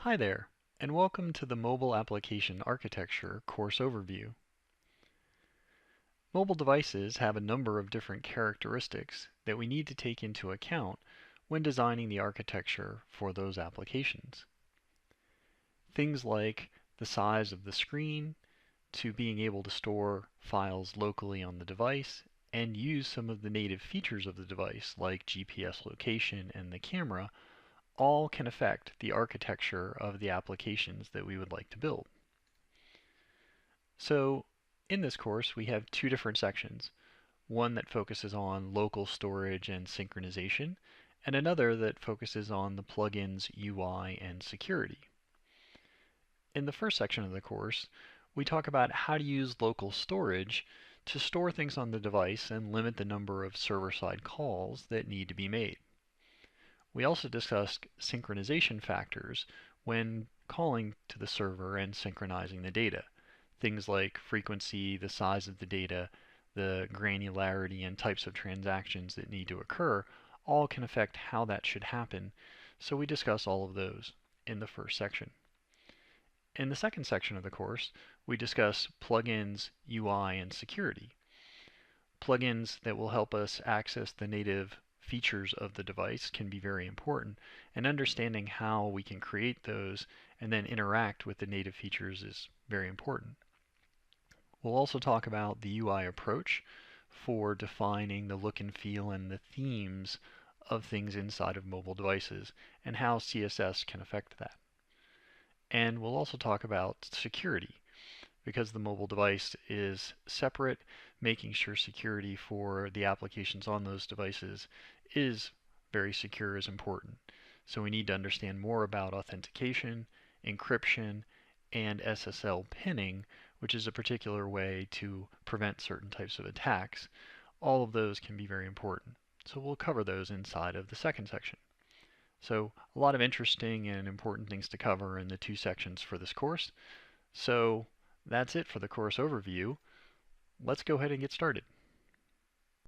Hi there, and welcome to the Mobile Application Architecture course overview. Mobile devices have a number of different characteristics that we need to take into account when designing the architecture for those applications. Things like the size of the screen, to being able to store files locally on the device and use some of the native features of the device like GPS location and the camera, all can affect the architecture of the applications that we would like to build. So in this course, we have two different sections, one that focuses on local storage and synchronization, and another that focuses on the plugins UI and security. In the first section of the course, we talk about how to use local storage to store things on the device and limit the number of server-side calls that need to be made. We also discussed synchronization factors when calling to the server and synchronizing the data. Things like frequency, the size of the data, the granularity and types of transactions that need to occur all can affect how that should happen. So we discuss all of those in the first section. In the second section of the course, we discuss plugins, UI, and security. Plugins that will help us access the native features of the device can be very important, and understanding how we can create those and then interact with the native features is very important. We'll also talk about the UI approach for defining the look and feel and the themes of things inside of mobile devices and how CSS can affect that. And we'll also talk about security, because the mobile device is separate, making sure security for the applications on those devices is very secure is important. So we need to understand more about authentication, encryption, and SSL pinning, which is a particular way to prevent certain types of attacks. All of those can be very important. So we'll cover those inside of the second section. So a lot of interesting and important things to cover in the two sections for this course. So that's it for the course overview. Let's go ahead and get started.